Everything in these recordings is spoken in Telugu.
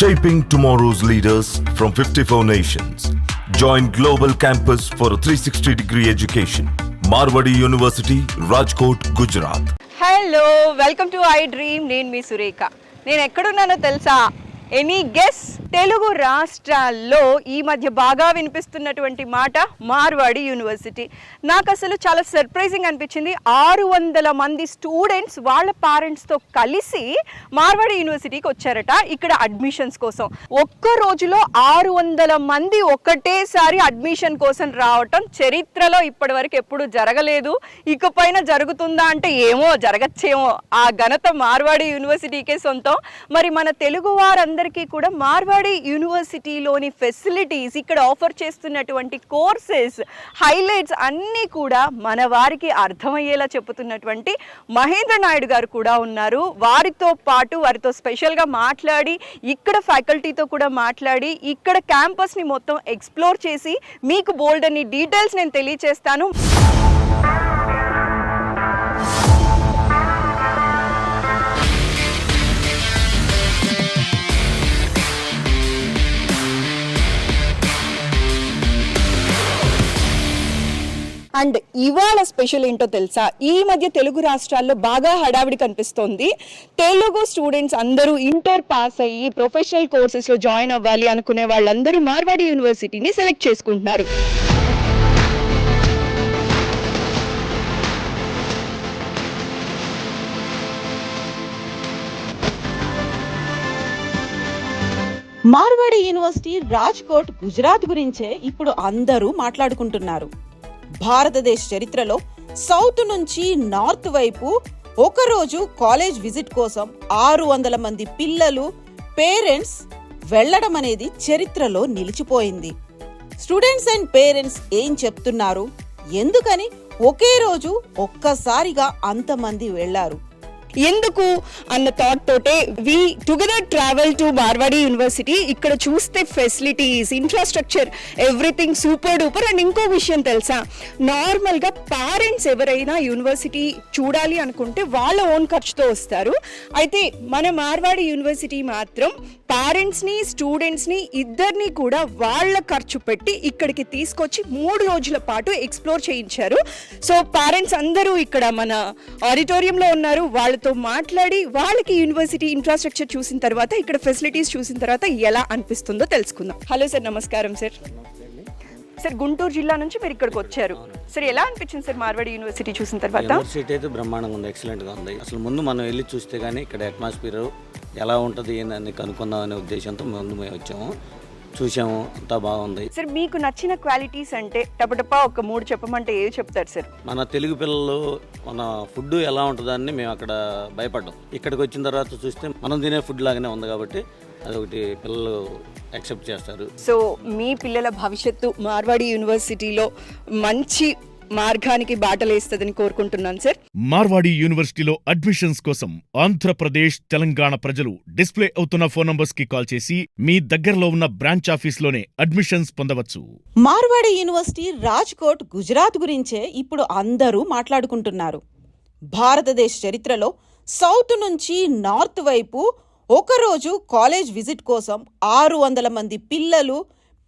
Shaping tomorrow's leaders from 54 nations. Join Global Campus for a 360-degree education. Marwadi University, Rajkot, Gujarat. Hello welcome to I dream. నేను మీ సురేఖ. నేను ఎక్కడున్నానో తెలుసా? Any guess? తెలుగు రాష్ట్రాల్లో ఈ మధ్య బాగా వినిపిస్తున్నటువంటి మాట మార్వాడి యూనివర్సిటీ. నాకు అసలు చాలా సర్ప్రైజింగ్ అనిపించింది. 600 మంది స్టూడెంట్స్ వాళ్ళ పేరెంట్స్తో కలిసి మార్వాడి యూనివర్సిటీకి వచ్చారట ఇక్కడ అడ్మిషన్స్ కోసం. ఒక్క రోజులో 600 మంది ఒకటేసారి అడ్మిషన్ కోసం రావటం చరిత్రలో ఇప్పటి వరకు ఎప్పుడు జరగలేదు. ఇకపైన జరుగుతుందా అంటే ఏమో, జరగచ్చేమో. ఆ ఘనత మార్వాడి యూనివర్సిటీకే సొంతం. మరి మన తెలుగు వారందరికీ కూడా మార్వాడి యూనివర్సిటీలోని ఫెసిలిటీస్, ఇక్కడ ఆఫర్ చేస్తున్నటువంటి కోర్సెస్, హైలైట్స్ అన్నీ కూడా మన వారికి అర్థమయ్యేలా చెప్పుతున్నటువంటి మహేంద్ర నాయుడు గారు కూడా ఉన్నారు. వారితో స్పెషల్గా మాట్లాడి, ఇక్కడ ఫ్యాకల్టీతో కూడా మాట్లాడి, ఇక్కడ క్యాంపస్ని మొత్తం ఎక్స్ప్లోర్ చేసి మీకు బోల్డ్ అని డీటెయిల్స్ నేను తెలియచేస్తాను. అండ్ ఇవాళ స్పెషల్ ఏంటో తెలుసా? ఈ మధ్య తెలుగు రాష్ట్రాల్లో బాగా హడావిడి కనిపిస్తోంది. తెలుగు స్టూడెంట్స్ అందరూ ఇంటర్ పాస్ అయ్యి ప్రొఫెషనల్ కోర్సెస్లో జాయిన్ అవ్వాలి అనుకునే వాళ్ళందరూ మార్వాడి యూనివర్సిటీని సెలెక్ట్ చేసుకుంటున్నారు. మార్వాడి యూనివర్సిటీ రాజ్కోట్, గుజరాత్ గురించే ఇప్పుడు అందరూ మాట్లాడుకుంటున్నారు. భారతదేశ చరిత్రలో సౌత్ నుంచి నార్త్ వైపు ఒకరోజు కాలేజ్ విజిట్ కోసం 600 మంది పిల్లలు, పేరెంట్స్ వెళ్లడం అనేది చరిత్రలో నిలిచిపోయింది. స్టూడెంట్స్ అండ్ పేరెంట్స్ ఏం చెప్తున్నారు, ఎందుకని ఒకే రోజు ఒక్కసారిగా అంతమంది వెళ్లారు, ఎందుకు అన్న థాట్ తోటే we together travel to Marwadi university. ఇక్కడ చూస్తే facilities, infrastructure, everything super duper. And ఇంకో విషయం తెలుసా, నార్మల్గా పేరెంట్స్ ఎవరైనా యూనివర్సిటీ చూడాలి అనుకుంటే వాళ్ళ ఓన్ ఖర్చుతో వస్తారు. అయితే మన మార్వాడి యూనివర్సిటీ మాత్రం పేరెంట్స్ని, స్టూడెంట్స్ని ఇద్దరిని కూడా వాళ్ళ ఖర్చు పెట్టి ఇక్కడికి తీసుకొచ్చి 3 రోజుల పాటు ఎక్స్ప్లోర్ చేయించారు. సో పేరెంట్స్ అందరూ ఇక్కడ మన ఆడిటోరియంలో ఉన్నారు. వాళ్ళతో మాట్లాడి వాళ్ళకి యూనివర్సిటీ ఇన్ఫ్రాస్ట్రక్చర్ చూసిన తర్వాత, ఇక్కడ ఫెసిలిటీస్ చూసిన తర్వాత ఎలా అనిపిస్తుందో తెలుసుకుందాం. హలో సార్, నమస్కారం సార్. సార్, గుంటూరు జిల్లా నుంచి మీరు ఇక్కడికి వచ్చారు. సార్, ఎలా అనిపించింది సార్ మార్వాడి యూనివర్సిటీ చూసిన తర్వాత? యూనివర్సిటీ అయితే బ్రహ్మాండంగా ఉంది, ఎక్సలెంట్గా ఉంది. అసలు ముందు మనం వెళ్ళి చూస్తే కానీ ఇక్కడ అట్మాస్ఫియర్ ఎలా ఉంటుంది ఏందని కనుక్కుందాం అనే ఉద్దేశంతో ముందు మేము వచ్చాము, చూసాము, అంతా బాగుంది. సార్, మీకు నచ్చిన క్వాలిటీస్ అంటే టపటపా ఒక 3 చెప్పమంటే ఏవి చెప్తారు సార్? మన తెలుగు పిల్లలు, మన ఫుడ్ ఎలా ఉంటుందని మేము అక్కడ భయపడ్డాం. ఇక్కడికి వచ్చిన తర్వాత చూస్తే మనం తినే ఫుడ్ లాగానే ఉంది కాబట్టి అదొకటి పిల్లలు యాక్సెప్ట్ చేస్తారు. సో మీ పిల్లల భవిష్యత్తు మార్వాడి యూనివర్సిటీలో మంచి మార్గానికి బాటలేస్తుందని కోరుకుంటున్నాను సార్. మార్వాడి యూనివర్సిటీలో అడ్మిషన్స్ కోసం ఆంధ్రప్రదేశ్, తెలంగాణ ప్రజలు డిస్ప్లే అవుతున్న ఫోన్ నంబర్స్ కి కాల్ చేసి మీ దగ్గరలో ఉన్న బ్రాంచ్ ఆఫీస్ లోనే అడ్మిషన్స్ పొందవచ్చు. మార్వాడి యూనివర్సిటీ రాజ్కోట్, గుజరాత్ గురించే ఇప్పుడు అందరూ మాట్లాడుకుంటున్నారు. భారతదేశ చరిత్రలో సౌత్ నుంచి నార్త్ వైపు ఒకరోజు కాలేజ్ విజిట్ కోసం 600 మంది పిల్లలు,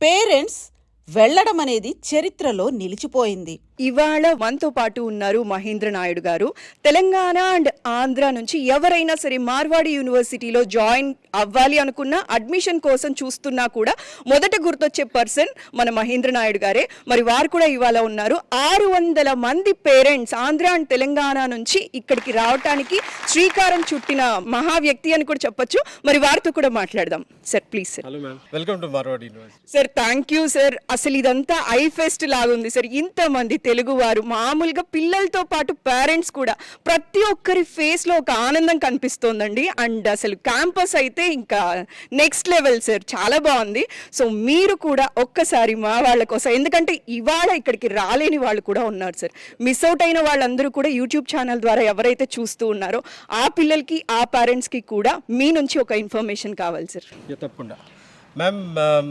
పేరెంట్స్ వెళ్లడం అనేది చరిత్రలో నిలిచిపోయింది. ఇవాళ మనతో పాటు ఉన్నారు మహేంద్ర నాయుడు గారు. తెలంగాణ అండ్ ఆంధ్ర నుంచి ఎవరైనా సరే మార్వాడి యూనివర్సిటీలో జాయిన్ అవ్వాలి అనుకున్నా, అడ్మిషన్ కోసం చూస్తున్నా కూడా మొదట గుర్తొచ్చే పర్సన్ మన మహేంద్ర నాయుడు గారే. మరి వారు కూడా ఇవాళ ఉన్నారు. 600 మంది పేరెంట్స్ ఆంధ్ర అండ్ తెలంగాణ నుంచి ఇక్కడికి రావటానికి శ్రీకారం చుట్టిన మహా వ్యక్తి అని కూడా చెప్పొచ్చు. మరి వారితో కూడా మాట్లాడదాం. Sir, please sir. Hello ma'am, welcome to Marwadi university. Sir, thank you sir. అసలు ఇదంతా ఐ ఫెస్ట్ లాగుంది సార్. ఇంతమంది తెలుగు వారు, మామూలుగా పిల్లలతో పాటు పేరెంట్స్ కూడా, ప్రతి ఒక్కరి ఫేస్ లో ఒక ఆనందం కనిపిస్తోందండి. అండ్ అసలు క్యాంపస్ అయితే ఇంకా నెక్స్ట్ లెవెల్ సార్, చాలా బాగుంది. సో మీరు కూడా ఒక్కసారి మా వాళ్ళ కోసం, ఎందుకంటే ఇవాళ ఇక్కడికి రాలేని వాళ్ళు కూడా ఉన్నారు సార్, మిస్ అవుట్ అయిన వాళ్ళందరూ కూడా యూట్యూబ్ ఛానల్ ద్వారా ఎవరైతే చూస్తూ ఉన్నారో ఆ పిల్లలకి, ఆ పేరెంట్స్కి కూడా మీ నుంచి ఒక ఇన్ఫర్మేషన్ కావాలి సార్. తప్పకుండా మ్యామ్.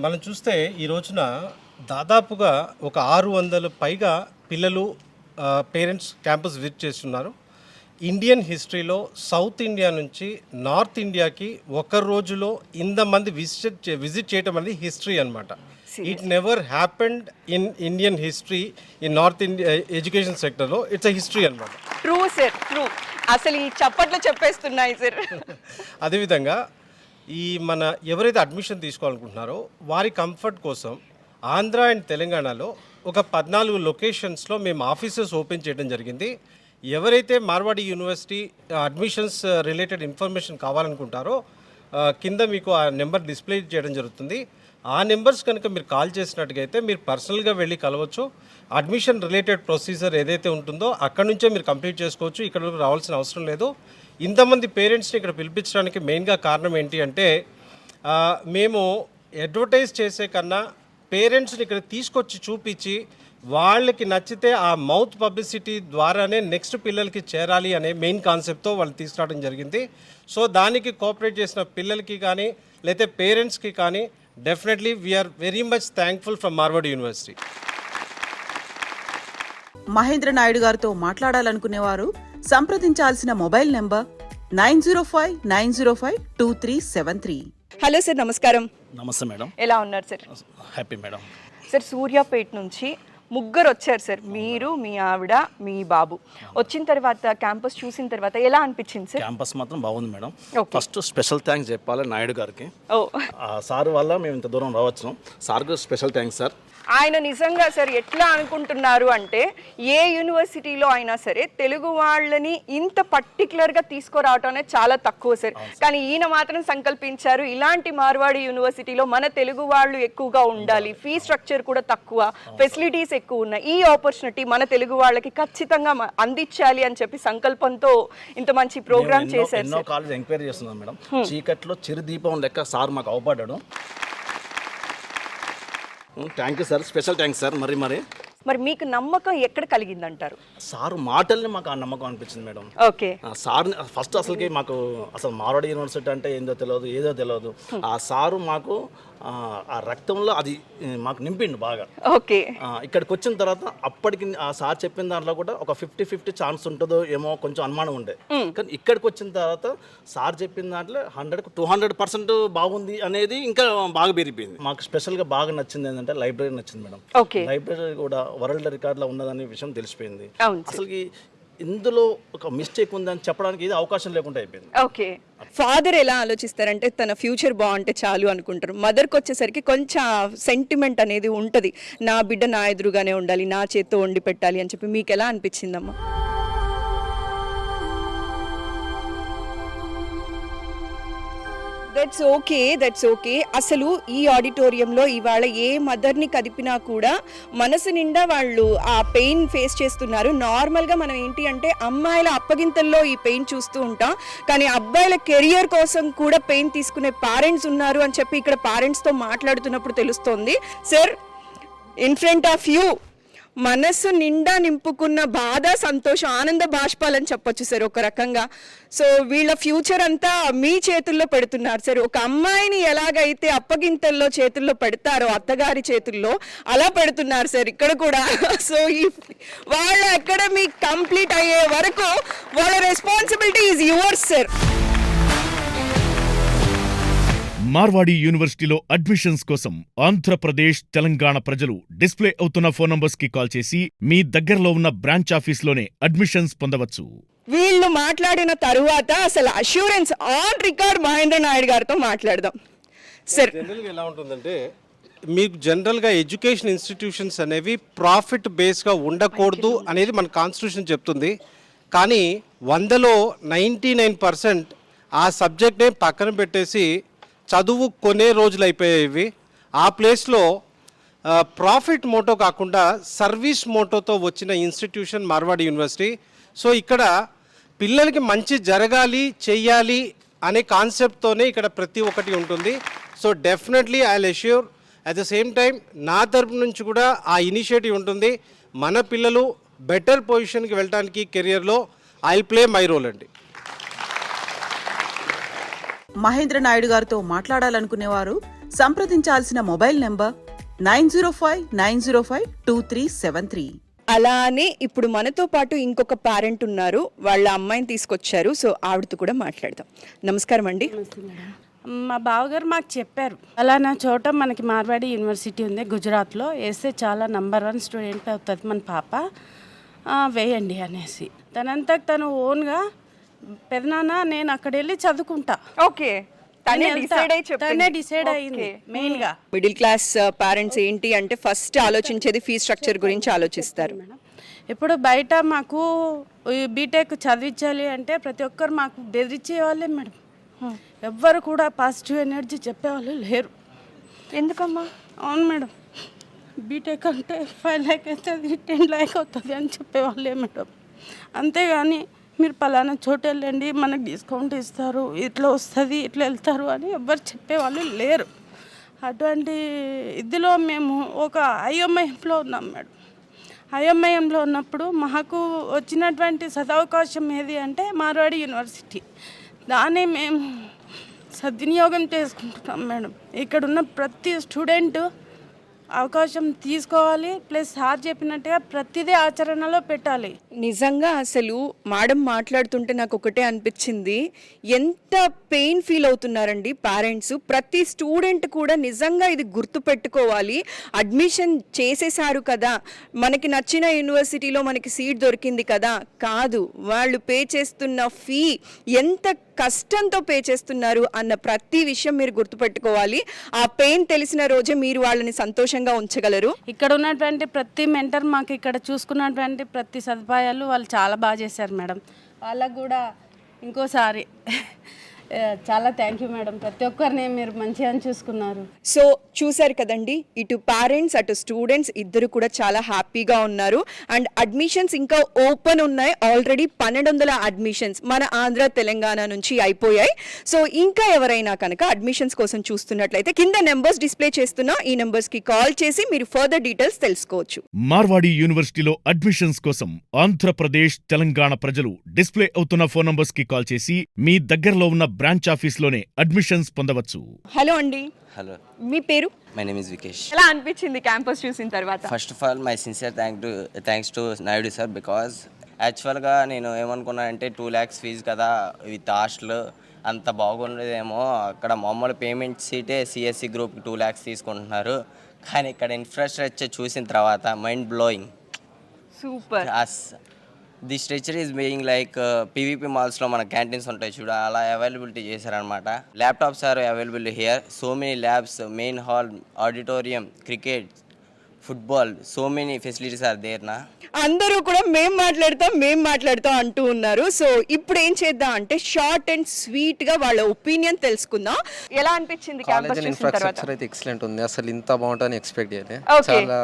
మనం చూస్తే ఈ రోజున దాదాపుగా ఒక 600 పైగా పిల్లలు, పేరెంట్స్ క్యాంపస్ విజిట్ చేస్తున్నారు. ఇండియన్ హిస్టరీలో సౌత్ ఇండియా నుంచి నార్త్ ఇండియాకి ఒక రోజులో ఇంతమంది విజిట్ చేయటం అనేది హిస్టరీ అనమాట. It never happened in Indian history in north India education సెక్టర్లో. ఇట్స్ అ హిస్టరీ అనమాట. True sir, true. అసలు ఈ చప్పట్లు చెప్పేస్తున్నాయి సార్. అదేవిధంగా ఈ మన ఎవరైతే అడ్మిషన్ తీసుకోవాలనుకుంటున్నారో వారి కంఫర్ట్ కోసం ఆంధ్ర అండ్ తెలంగాణలో ఒక 14 లొకేషన్స్లో మేము ఆఫీసెస్ ఓపెన్ చేయడం జరిగింది. ఎవరైతే Marwadi university admissions related information కావాలనుకుంటారో కింద మీకు ఆ నెంబర్ డిస్ప్లే చేయడం జరుగుతుంది. ఆ నెంబర్స్ కనుక మీరు కాల్ చేసినట్టుగైతే మీరు పర్సనల్గా వెళ్ళి కలవచ్చు. అడ్మిషన్ రిలేటెడ్ ప్రొసీజర్ ఏదైతే ఉంటుందో అక్కడ నుంచే మీరు కంప్లీట్ చేసుకోవచ్చు. ఇక్కడ రావాల్సిన అవసరం లేదు. ఇంతమంది పేరెంట్స్ని ఇక్కడ పిలిపించడానికి మెయిన్గా కారణం ఏంటి అంటే మేము అడ్వర్టైజ్ చేసే కన్నా పేరెంట్స్ని ఇక్కడ తీసుకొచ్చి చూపించి వాళ్ళకి నచ్చితే ఆ మౌత్ పబ్లిసిటీ ద్వారానే నెక్స్ట్ పిల్లలకి చేరాలి అనే మెయిన్ కాన్సెప్ట్తో వాళ్ళు తీసుకురావడం జరిగింది. సో దానికి కోఆపరేట్ చేసిన పిల్లలకి కానీ లేకపోతే పేరెంట్స్కి కానీ definitely we are very much thankful from Marwadi university. Mahendra Naidu గారితో మాట్లాడాలనుకునేవారు సంప్రదించాల్సిన మొబైల్ నెంబర్ 9059052373. హలో సార్, నమస్కారం. నమస్తే మేడం. ఎలా ఉన్నారు సార్? Happy madam. సార్, సూర్యాపేట నుంచి ముగ్గురు వచ్చారు సార్. మీరు, మీ ఆవిడ, మీ బాబు. వచ్చిన తర్వాత క్యాంపస్ చూసిన తర్వాత ఎలా అనిపించింది సార్? క్యాంపస్ మాత్రం బాగుంది madam. Okay. First special thanks చెప్పాలి నాయుడు గారికి. ఓ, సార్ వల్ల మేము ఇంత దూరం రావచ్చు. సార్కు స్పెషల్ థ్యాంక్స్ సార్. ఆయన నిజంగా సార్ ఎట్లా అనుకుంటున్నారు అంటే ఏ యూనివర్సిటీలో అయినా సరే తెలుగు వాళ్ళని ఇంత పర్టికులర్గా తీసుకురావటం అనేది చాలా తక్కువ సార్. కానీ ఈయన మాత్రం సంకల్పించారు ఇలాంటి మార్వాడి యూనివర్సిటీలో మన తెలుగు వాళ్ళు ఎక్కువగా ఉండాలి, ఫీ స్ట్రక్చర్ కూడా తక్కువ, ఫెసిలిటీస్ ఎక్కువ ఉన్నాయి, ఈ ఆపర్చునిటీ మన తెలుగు వాళ్ళకి ఖచ్చితంగా అందించాలి అని చెప్పి సంకల్పంతో ఇంత మంచి ప్రోగ్రామ్ చేశారు. ఎన్నో కాలేజ్ ఎంక్వైరీ చేస్తున్నాం మేడం. చీకట్లో చిరు దీపం లెక్క సార్ మాకు అవపడ్డాడు. Thank you sir, special thanks sir. మరి మీకు నమ్మకం ఎక్కడ కలిగిందంటారు? సార్ మాటల్ని మాకు ఆ నమ్మకం అనిపించింది మేడం. ఓకే. సార్ ఫస్ట్ అసలుకి మాకు అసలు మార్వాడి యూనివర్సిటీ అంటే ఏందో తెలియదు, ఏదో తెలియదు. ఆ సారు మాకు ఆ రక్తంలో అది మాకు నింపిండు బాగా. ఓకే. ఇక్కడికి వచ్చిన తర్వాత అప్పటికి ఆ సార్ చెప్పిన దాంట్లో కూడా ఒక 50-50 ఛాన్స్ ఉంటుందో ఏమో కొంచెం అనుమానం ఉండే. కానీ ఇక్కడికి వచ్చిన తర్వాత సార్ చెప్పిన దాంట్లో 100-200% బాగుంది అనేది ఇంకా బాగా పెరిగిపోయింది. మాకు స్పెషల్గా బాగా నచ్చింది ఏంటంటే లైబ్రరీ నచ్చింది మేడం. ఓకే. లైబ్రరీ కూడా వరల్డ్ రికార్డులో ఉన్నదనే విషయం తెలిసిపోయింది. అవును. అసలుకి ఇందులో ఒక మిస్టేక్ ఉందని చెప్పడానికి ఇది అవకాశం లేకుండా అయిపోయింది. ఓకే. ఫాదర్ ఎలా ఆలోచిస్తారంటే తన ఫ్యూచర్ బాగుంటే చాలు అనుకుంటారు. మదర్కి వచ్చేసరికి కొంచెం సెంటిమెంట్ అనేది ఉంటుంది, నా బిడ్డ నా ఎదురుగానే ఉండాలి, నా చేత్తో వండి పెట్టాలి అని చెప్పి. మీకు ఎలా అనిపించిందమ్మా? That's okay. అసలు ఈ ఆడిటోరియంలో ఇవాళ ఏ మదర్ని కదిపినా కూడా మనసు నిండా వాళ్ళు ఆ పెయిన్ ఫేస్ చేస్తున్నారు. నార్మల్గా మనం ఏంటి అంటే అమ్మాయిల అప్పగింతల్లో ఈ పెయిన్ చూస్తూ ఉంటాం, కానీ అబ్బాయిల కెరియర్ కోసం కూడా పెయిన్ తీసుకునే పేరెంట్స్ ఉన్నారు అని చెప్పి ఇక్కడ పేరెంట్స్తో మాట్లాడుతున్నప్పుడు తెలుస్తోంది. Sir, in front of you మనస్సు నిండా నింపుకున్న బాధ, సంతోషం, ఆనంద బాష్పాలని చెప్పొచ్చు సార్ ఒక రకంగా. సో వీళ్ళ ఫ్యూచర్ అంతా మీ చేతుల్లో పెడుతున్నారు సార్. ఒక అమ్మాయిని ఎలాగైతే అప్పగింతల్లో చేతుల్లో పెడతారో అత్తగారి చేతుల్లో, అలా పెడుతున్నారు సార్ ఇక్కడ కూడా. సో ఈ వాళ్ళ అకాడమీ కంప్లీట్ అయ్యే వరకు వాళ్ళ responsibility is yours sir. Marwadi యూనివర్సిటీలో అడ్మిషన్స్ కోసం ఆంధ్రప్రదేశ్, తెలంగాణ ప్రజలు డిస్ప్లే అవుతున్న ఫోన్ నంబర్స్ కి కాల్ చేసి మీ దగ్గరలో ఉన్న బ్రాంచ్ ఆఫీస్లోనే అడ్మిషన్స్ పొందవచ్చు. వీళ్ళు మాట్లాడిన తరువాత అసలు assurance on record Mahendra Naidu గారితో మాట్లాడదాం సార్. జనరల్గా ఎలా ఉంటుందంటే మీకు జనరల్గా ఎడ్యుకేషన్ ఇన్స్టిట్యూషన్స్ అనేవి ప్రాఫిట్ బేస్గా ఉండకూడదు అనేది మన కాన్స్టిట్యూషన్ చెప్తుంది. కానీ 100లో 99% ఆ సబ్జెక్ట్నే పక్కన పెట్టేసి చదువు కొనే రోజులు అయిపోయేవి. ఆ ప్లేస్లో ప్రాఫిట్ మోటో కాకుండా సర్వీస్ మోటోతో వచ్చిన ఇన్స్టిట్యూషన్ మార్వాడి యూనివర్సిటీ. సో ఇక్కడ పిల్లలకి మంచి జరగాలి, చెయ్యాలి అనే కాన్సెప్ట్తోనే ఇక్కడ ప్రతి ఒక్కటి ఉంటుంది. So definitely I will assure at the same time నా తరపు నుంచి కూడా ఆ ఇనిషియేటివ్ ఉంటుంది. మన పిల్లలు బెటర్ పొజిషన్కి వెళ్ళడానికి కెరియర్లో I will play my role అండి. మహేంద్ర నాయుడు గారితో మాట్లాడాలనుకునేవారు సంప్రదించాల్సిన మొబైల్ నెంబర్ 9059052373. అలానే ఇప్పుడు మనతో పాటు ఇంకొక పేరెంట్ ఉన్నారు, వాళ్ళ అమ్మాయిని తీసుకొచ్చారు. సో ఆవిడతో కూడా మాట్లాడదాం. నమస్కారం అండి. మా బావగారు మాకు చెప్పారు, అలా నా చోట మనకి మార్వాడి యూనివర్సిటీ ఉంది గుజరాత్లో, వేస్తే చాలా నంబర్ 1 స్టూడెంట్ అవుతుంది మన పాప, వేయండి అనేసి. తనంతకు తను ఓన్గా పెదనాన్న నేను అక్కడ వెళ్ళి చదువుకుంటా, ఓకే, తనే డిసైడ్ అయ్యింది మెయిన్గా. మిడిల్ క్లాస్ పేరెంట్స్ ఏంటి అంటే ఫస్ట్ ఆలోచించేది ఫీజ్ స్ట్రక్చర్ గురించి ఆలోచిస్తారు. ఇప్పుడు బయట మాకు బీటెక్ చదివించాలి అంటే ప్రతి ఒక్కరు మాకు బెదిరించేవాళ్ళే మేడం. ఎవ్వరు కూడా పాజిటివ్ ఎనర్జీ చెప్పేవాళ్ళు లేరు. ఎందుకమ్మా? అవును మేడం, బీటెక్ అంటే 5 lakh అవుతుంది, 10 lakh అవుతుంది అని చెప్పేవాళ్ళే మేడం. అంతేగాని మీరు పలానా చోటు వెళ్ళండి మనకు డిస్కౌంట్ ఇస్తారు, ఇట్లా వస్తుంది, ఇట్లా వెళ్తారు అని ఎవ్వరు చెప్పేవాళ్ళు లేరు. అటువంటి ఇదిలో మేము ఒక అయోమయంలో ఉన్నాం మేడం. అయోమయంలో ఉన్నప్పుడు మాకు వచ్చినటువంటి సదవకాశం ఏది అంటే మార్వాడి యూనివర్సిటీ. దాన్ని మేము సద్వినియోగం చేసుకుంటున్నాం మేడం. ఇక్కడున్న ప్రతి స్టూడెంట్ అవకాశం తీసుకోవాలి, ప్లస్ సార్ చెప్పినట్టుగా ప్రతిదీ ఆచరణలో పెట్టాలి. నిజంగా అసలు మేడం మాట్లాడుతుంటే నాకు ఒకటే అనిపించింది, ఎంత పెయిన్ ఫీల్ అవుతున్నారండి పేరెంట్స్. ప్రతి స్టూడెంట్ కూడా నిజంగా ఇది గుర్తు పెట్టుకోవాలి. అడ్మిషన్ చేసేసారు కదా, మనకి నచ్చిన యూనివర్సిటీలో మనకి సీట్ దొరికింది కదా, కాదు, వాళ్ళు పే చేస్తున్న ఫీ ఎంత కష్టంతో పే చేస్తున్నారు అన్న ప్రతి విషయం మీరు గుర్తుపెట్టుకోవాలి. ఆ పెయిన్ తెలిసిన రోజే మీరు వాళ్ళని సంతోషంగా ఉంచగలరు. ఇక్కడ ఉన్నటువంటి ప్రతి మెంటర్ మాకు ఇక్కడ చూసుకున్నటువంటి ప్రతి సదుపాయాలు వాళ్ళు చాలా బాగా చేశారు మేడం. వాళ్ళకు కూడా ఇంకోసారి చాలా థ్యాంక్ యూ మేడం. ప్రతి ఒక్కరిని మీరు మంచిగా చూసుకున్నారు. సో చూసారు కదండి, ఇటు పేరెంట్స్ అటు స్టూడెంట్స్ ఇద్దరు కూడా చాలా హ్యాపీగా ఉన్నారు. అండ్ అడ్మిషన్స్ ఇంకా ఓపెన్ ఉన్నాయి. ఆల్రెడీ 1200 అడ్మిషన్స్ మన ఆంధ్ర తెలంగాణ నుంచి అయిపోయాయి. సో ఇంకా ఎవరైనా కనుక అడ్మిషన్స్ కోసం చూస్తున్నట్లయితే కింద నెంబర్స్ డిస్ప్లే చేస్తున్నా, ఈ నెంబర్స్ కి కాల్ చేసి మీరు ఫర్దర్ డీటెయిల్స్ తెలుసుకోవచ్చు. మార్వాడి యూనివర్సిటీలో అడ్మిషన్స్ కోసం ఆంధ్రప్రదేశ్ తెలంగాణ ప్రజలు డిస్ప్లే అవుతున్న ఫోన్ నంబర్స్ కి కాల్ చేసి మీ దగ్గరలో ఉన్న బ్రాంచ్ ఆఫీస్లోనే అడ్మిషన్స్ పొందవచ్చు. హలో అండి. హలో, మీ పేరు? My name is Vikesh. ఎలా అనిపించింది క్యాంపస్ చూసిన తర్వాత? First of all my sincere thanks to Naidu sir. Because యాక్చువల్గా నేను ఏమనుకున్నానంటే 2 lakhs ఫీజు కదా విత్ హాస్టల్ అంత బాగుండేదేమో, అక్కడ మామూలు పేమెంట్ సీటే సిఎస్సి గ్రూప్కి 2 lakhs తీసుకుంటున్నారు. కానీ ఇక్కడ ఇన్ఫ్రాస్ట్రక్చర్ చూసిన తర్వాత mind blowing. Super. The structure is being like PVP మాల్స్లో మన క్యాంటీన్స్ ఉంటాయి చూడ, అలా అవైలబిలిటీ చేశారనమాట. Laptops are available here, so many labs, main hall, auditorium, cricket, football, so many facilities are there నా. అందరూ కూడా మేం మాట్లాడతాం అంటూ ఉన్నారు. సో ఇప్పుడు ఏం చేద్దాం అంటే షార్ట్ అండ్ స్వీట్ గా వాళ్ళ ఒపీనియన్ తెలుసుకుందాం. ఎలా అనిపించింది క్యాంపస్ చూసిన తర్వాత? ఇన్ఫ్రాస్ట్రక్చర్ అయితే ఎక్సలెంట్ ఉంది, అసలు ఇంత బాగుంటుందని ఎక్స్పెక్ట్ చేయలేదు. చాలా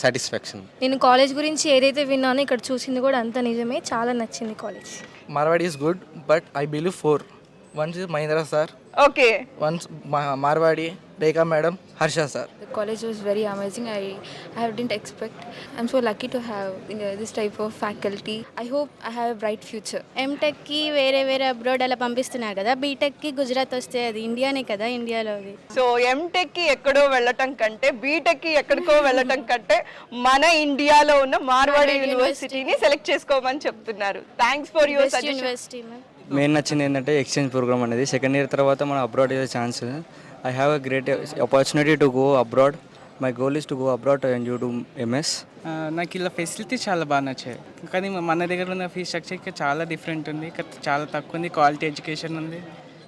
సాటిస్ఫాక్షన్. నేను కాలేజ్ గురించి ఏదైతే విన్నానో ఇక్కడ చూసింది కూడా అంత నిజమే, చాలా నచ్చింది college. Marwadi is good, but I believe 4. Once is Mahindra sir. Okay. Once Marwadi, Rekha madam, Harsha sir. The college was very amazing. I didn't expect. I'm so lucky to have this type of faculty. I hope I have a bright future. M.Tech కి వేరే అబ్రాడ్ అలా పంపిస్తున్నారు కదా, బీటెక్ కి గుజరాత్ వస్తే అది ఇండియానే కదా, ఇండియాలో. సో M.Tech కి ఎక్కడో వెళ్ళటం కంటే బీటెక్ కి ఎక్కడికో వెళ్ళటం కంటే మన ఇండియాలో ఉన్న మార్వాడి యూనివర్సిటీని సెలెక్ట్ చేసుకోమని చెప్తున్నారు. Thanks for your suggestion. University ma'am. Main నచ్చింది ఏంటంటే ఎక్స్చేంజ్ ప్రోగ్రామ్ అనేది. సెకండ్ ఇయర్ తర్వాత మనం అబ్రాడ్ అయ్యే chance. I have a great opportunity to go abroad. My goal is to go abroad and you do MS. నాకు ఇలా ఫెసిలిటీ చాలా బాగా నచ్చాయి, కానీ మన దగ్గర ఉన్న ఫీ స్ట్రక్చర్ చాలా డిఫరెంట్ ఉంది, చాలా తక్కువ ఉంది, క్వాలిటీ ఎడ్యుకేషన్ ఉంది,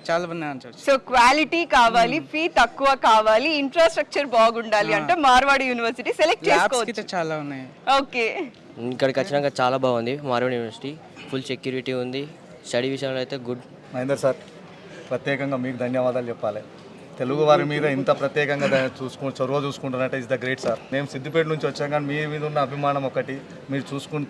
చాలా బాగా. సో క్వాలిటీ కావాలి, ఫీ తక్కువ కావాలి, ఇన్ఫ్రాస్ట్రక్చర్ బాగుండాలి అంటే మార్వాడి యూనివర్సిటీ సెలెక్ట్ చేసుకోవచ్చు. చాలా ఉన్నాయి. ఓకే, ఇక్కడికి వచ్చినాక చాలా బాగుంది మార్వాడి యూనివర్సిటీ. ఫుల్ సెక్యూరిటీ ఉంది. స్టడీ విషయంలో అయితే గుడ్. మహేందర్ సార్, ప్రత్యేకంగా మీకు ధన్యవాదాలు చెప్పాలి. తెలుగు వారి మీద ఇంత ప్రత్యేకంగా చొరవ చూసుకుంటున్నట్టే ఇస్ ద గ్రేట్ సార్. మేము సిద్దిపేట నుంచి వచ్చాం, కానీ మీ మీద ఉన్న అభిమానం ఒకటి, మీరు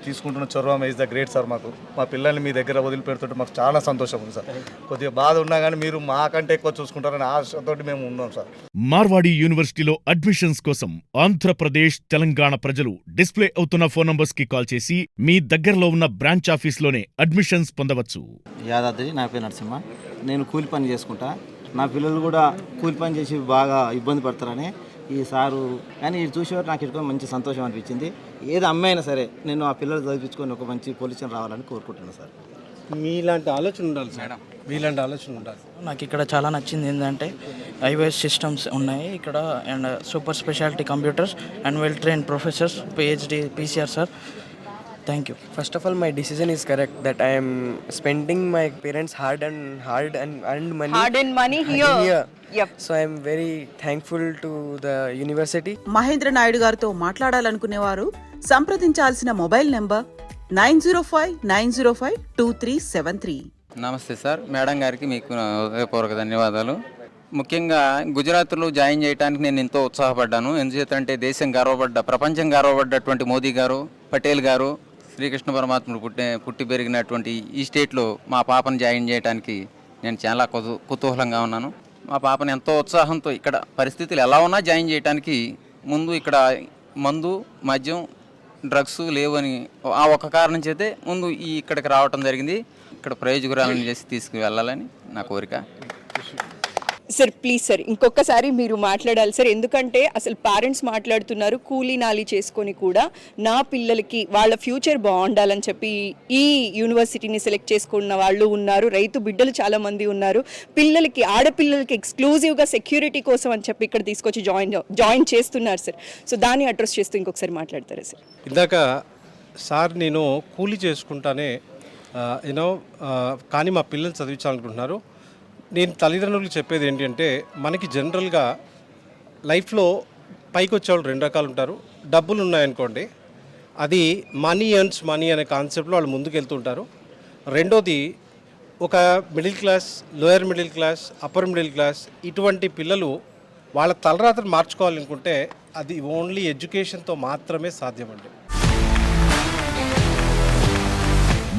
తీసుకుంటున్న చొరవ ఇస్ ద గ్రేట్ సార్. మాకు మా పిల్లల్ని మీ దగ్గర వదిలిపెడుతుంటే మాకు చాలా సంతోషం ఉంది సార్. కొద్దిగా బాధ ఉన్నా కానీ మీరు మాకంటే ఎక్కువ చూసుకుంటారని ఆశతో మేము ఉన్నాం సార్. మార్వాడి యూనివర్సిటీలో అడ్మిషన్స్ కోసం ఆంధ్రప్రదేశ్ తెలంగాణ ప్రజలు డిస్ప్లే అవుతున్న ఫోన్ నంబర్స్ కి కాల్ చేసి మీ దగ్గరలో ఉన్న బ్రాంచ్ ఆఫీస్లోనే అడ్మిషన్స్ పొందవచ్చు. యాదాద్రి, నా పేరు నరసింహ. నేను కూలి పని చేసుకుంటా. నా పిల్లలు కూడా కూలి పని చేసి బాగా ఇబ్బంది పడతారని ఈ సారు కానీ ఇది చూసేవారు నాకు ఇక్కడ మంచి సంతోషం అనిపించింది. ఏది అమ్మాయినా సరే నేను ఆ పిల్లలు చదివించుకొని ఒక మంచి పొజిషన్ రావాలని కోరుకుంటున్నాను సార్. మీలాంటి ఆలోచన ఉండాలి సార్, మీలాంటి ఆలోచన ఉండాలి. నాకు ఇక్కడ చాలా నచ్చింది ఏంటంటే ఐవైఎస్ సిస్టమ్స్ ఉన్నాయి ఇక్కడ and super speciality computers and well train professors, PhD, PCR sir. Thank you. First of all, my decision is correct that I am spending my parents' hard and money. Hard earned money here. Yep. So I am very thankful to the university. Mahendra Naidu గారితో మాట్లాడాలనుకునేవారు సంప్రదించాల్సిన మొబైల్ నెంబర్ 9059052373. నమస్తే సార్, మేడం గారికి మీకు హృదయపూర్వక ధన్యవాదాలు. ముఖ్యంగా గుజరాత్లో జాయిన్ చేయడానికి నేను ఎంతో ఉత్సాహపడ్డాను. ఎందుచేతంటే దేశం ప్రపంచం గర్వపడ్డటువంటి మోదీ గారు, పటేల్ గారు, శ్రీకృష్ణ పరమాత్ముడు పుట్టి పెరిగినటువంటి ఈ స్టేట్లో మా పాపను జాయిన్ చేయడానికి నేను చాలా కుతూహలంగా ఉన్నాను. మా పాపను ఎంతో ఉత్సాహంతో ఇక్కడ పరిస్థితులు ఎలా ఉన్నా జాయిన్ చేయడానికి ముందు ఇక్కడ మందు, మద్యం, డ్రగ్స్ లేవని ఆ ఒక్క కారణం చేతే ముందు ఇక్కడికి రావటం జరిగింది. ఇక్కడ ప్రయోజకురాలను చేసి తీసుకువెళ్ళాలని నా కోరిక. సార్ ప్లీజ్ సార్ ఇంకొకసారి మీరు మాట్లాడాలి సార్, ఎందుకంటే అసలు పేరెంట్స్ మాట్లాడుతున్నారు కూలీ నాలి చేసుకొని కూడా నా పిల్లలకి వాళ్ళ ఫ్యూచర్ బాగుండాలని చెప్పి ఈ యూనివర్సిటీని సెలెక్ట్ చేసుకున్న వాళ్ళు ఉన్నారు, రైతు బిడ్డలు చాలా మంది ఉన్నారు, పిల్లలకి ఆడపిల్లలకి ఎక్స్క్లూజివ్గా సెక్యూరిటీ కోసం అని చెప్పి ఇక్కడ తీసుకొచ్చి జాయిన్ చేస్తున్నారు సార్. సో దాన్ని అడ్రస్ చేస్తూ ఇంకొకసారి మాట్లాడతారా సార్? ఇందాక సార్ నేను కూలీ చేసుకుంటానే కానీ మా పిల్లలు చదివించాలనుకుంటున్నారు. నేను తల్లిదండ్రులకు చెప్పేది ఏంటంటే మనకి జనరల్గా లైఫ్లో పైకి వచ్చేవాళ్ళు రెండు రకాలు ఉంటారు. డబ్బులు ఉన్నాయనుకోండి, అది మనీ ఎర్న్స్ మనీ అనే కాన్సెప్ట్లో వాళ్ళు ముందుకు వెళ్తుంటారు. రెండోది ఒక middle class, lower middle class, upper middle class ఇటువంటి పిల్లలు వాళ్ళ తలరాత్రి మార్చుకోవాలనుకుంటే అది ఓన్లీ ఎడ్యుకేషన్తో మాత్రమే సాధ్యమండి.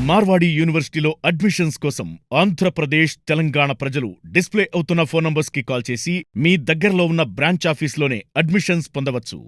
మార్వాడి యూనివర్సిటీలో అడ్మిషన్స్ కోసం ఆంధ్రప్రదేశ్, తెలంగాణ ప్రజలు డిస్ప్లే అవుతున్న ఫోన్ నంబర్స్ కి కాల్ చేసి మీ దగ్గరలో ఉన్న బ్రాంచ్ ఆఫీస్లోనే అడ్మిషన్స్ పొందవచ్చు.